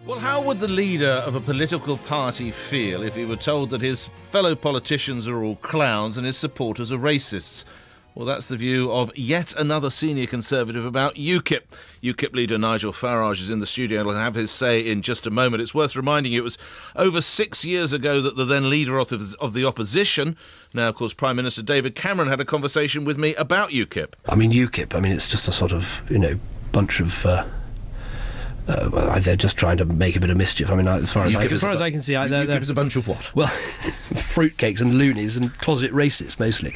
Well, how would the leader of a political party feel if he were told that his fellow politicians are all clowns and his supporters are racists? Well, that's the view of yet another senior Conservative about UKIP. UKIP leader Nigel Farage is in the studio and will have his say in just a moment. It's worth reminding you it was over 6 years ago that the then leader of the opposition, now of course Prime Minister David Cameron, had a conversation with me about UKIP. UKIP, it's just a sort of, bunch of... they're just trying to make a bit of mischief. As far as I can see, UKIP is a bunch of what? Well, fruitcakes and loonies and closet racists, mostly.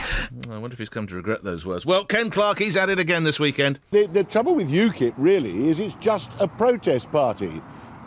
I wonder if he's come to regret those words. Well, Ken Clarke, he's at it again this weekend. The trouble with UKIP, really, is it's just a protest party.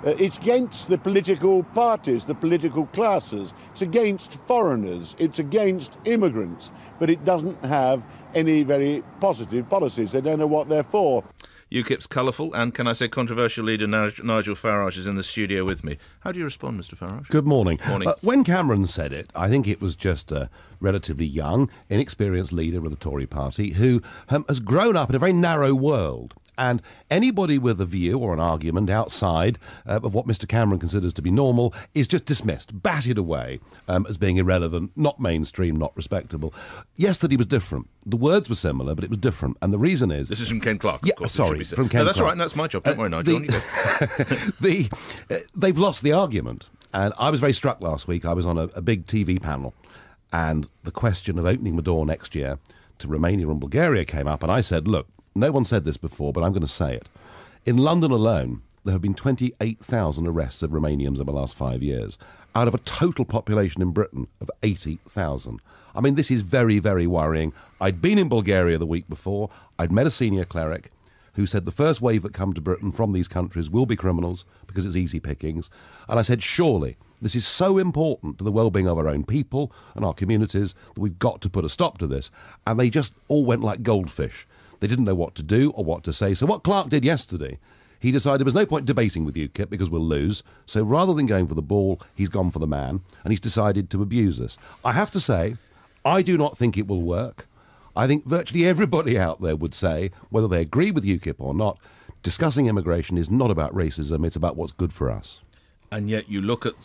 It's against the political parties, the political classes. It's against foreigners. It's against immigrants. But it doesn't have any very positive policies. They don't know what they're for. UKIP's colourful and, can I say, controversial leader Nigel Farage is in the studio with me. How do you respond, Mr Farage? Good morning. Morning. When Cameron said it, I think it was just a relatively young, inexperienced leader of the Tory party who has grown up in a very narrow world. And anybody with a view or an argument outside of what Mr Cameron considers to be normal is just dismissed, batted away as being irrelevant, not mainstream, not respectable. Yesterday was different. The words were similar, but it was different. And the reason is... This is from Ken Clarke, yeah, of course. Sorry, from Ken No, that's Clarke. all right, that's my job. Don't worry, Nigel. They've lost the argument. And I was very struck last week. I was on a big TV panel, and the question of opening the door next year to Romania and Bulgaria came up, and I said, look, no one said this before, but I'm going to say it. In London alone, there have been 28,000 arrests of Romanians in the last 5 years, out of a total population in Britain of 80,000. This is very, very worrying. I'd been in Bulgaria the week before. I'd met a senior cleric who said the first wave that come to Britain from these countries will be criminals because it's easy pickings. And I said, surely, this is so important to the well-being of our own people and our communities that we've got to put a stop to this. And they just all went like goldfish. They didn't know what to do or what to say. So what Clarke did yesterday, he decided there was no point debating with UKIP because we'll lose. So rather than going for the ball, he's gone for the man, and he's decided to abuse us. I have to say, I do not think it will work. I think virtually everybody out there would say, whether they agree with UKIP or not, discussing immigration is not about racism, it's about what's good for us. And yet you look at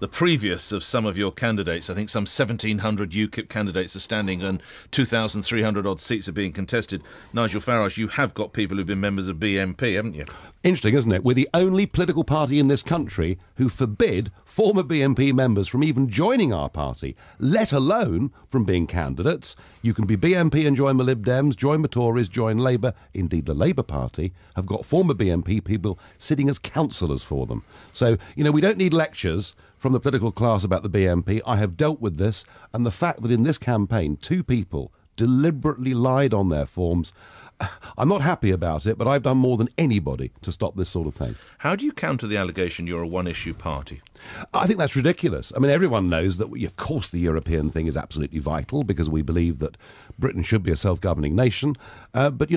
the previous of some of your candidates. I think some 1,700 UKIP candidates are standing and 2,300 odd seats are being contested. Nigel Farage, you have got people who've been members of BNP, haven't you? Interesting, isn't it? We're the only political party in this country who forbid former BNP members from even joining our party, let alone from being candidates. You can be BNP and join the Lib Dems, join the Tories, join Labour. Indeed, the Labour Party have got former BNP people sitting as councillors for them. So, we don't need lectures from the political class about the BNP. I have dealt with this, and the fact that in this campaign 2 people deliberately lied on their forms, I'm not happy about it, but I've done more than anybody to stop this sort of thing. How do you counter the allegation you're a one-issue party? I think that's ridiculous. everyone knows that, of course, the European thing is absolutely vital because we believe that Britain should be a self-governing nation. But,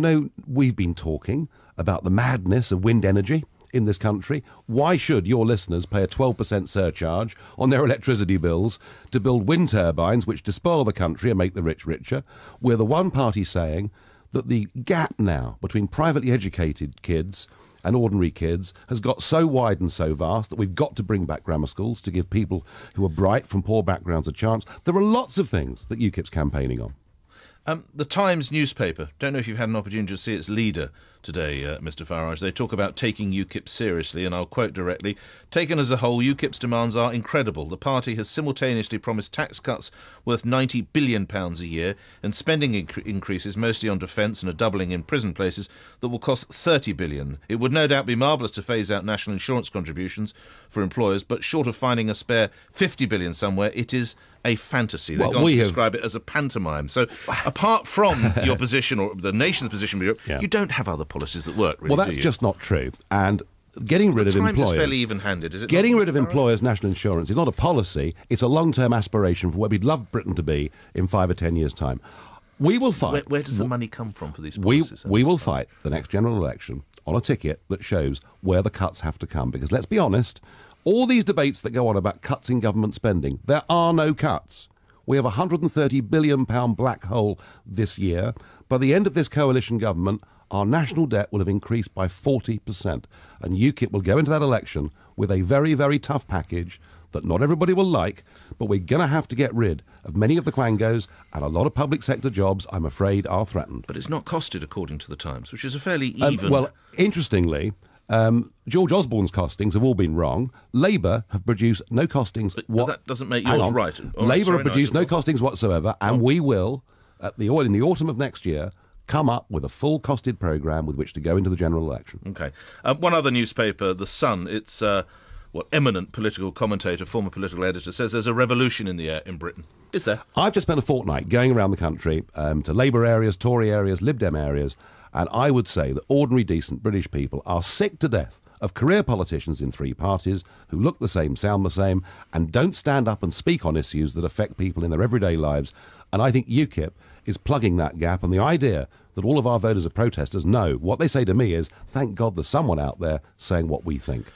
we've been talking about the madness of wind energy in this country. Why should your listeners pay a 12% surcharge on their electricity bills to build wind turbines which despoil the country and make the rich richer? We're the one party saying that the gap now between privately educated kids and ordinary kids has got so wide and so vast that we've got to bring back grammar schools to give people who are bright from poor backgrounds a chance. There are lots of things that UKIP's campaigning on. The Times newspaper, don't know if you've had an opportunity to see its leader today, Mr Farage. They talk about taking UKIP seriously, and I'll quote directly, "Taken as a whole, UKIP's demands are incredible. The party has simultaneously promised tax cuts worth £90 billion a year and spending increases, mostly on defence and a doubling in prison places, that will cost £30 billion. It would no doubt be marvellous to phase out national insurance contributions for employers, but short of finding a spare £50 billion somewhere, it is a fantasy." They're going to describe it as a pantomime. So apart from your position or the nation's position, you don't have other policies that work, really, well, that's just not true. And getting rid of employers... The Times is fairly even-handed, is it? Getting rid of employers' national insurance is not a policy, it's a long-term aspiration for where we'd love Britain to be in 5 or 10 years' time. We will fight... Where does the money come from for these policies? We will fight the next general election on a ticket that shows where the cuts have to come. Because let's be honest, all these debates that go on about cuts in government spending, there are no cuts. We have a £130 billion black hole this year. By the end of this coalition government, our national debt will have increased by 40%. And UKIP will go into that election with a very, very tough package that not everybody will like, but we're going to have to get rid of many of the quangos, and a lot of public sector jobs, I'm afraid, are threatened. But it's not costed, according to the Times, which is a fairly even... Well, interestingly, George Osborne's costings have all been wrong. Labour have produced no costings... But that doesn't make yours right. Labour have produced no costings whatsoever, and we will, in the autumn of next year, come up with a full costed programme with which to go into the general election. OK. One other newspaper, The Sun, it's... eminent political commentator, former political editor, says there's a revolution in the air in Britain. Is there? I've just spent a fortnight going around the country to Labour areas, Tory areas, Lib Dem areas, and I would say that ordinary, decent British people are sick to death of career politicians in three parties who look the same, sound the same, and don't stand up and speak on issues that affect people in their everyday lives. And I think UKIP is plugging that gap, and the idea that all of our voters are protesters, no. What they say to me is, thank God there's someone out there saying what we think.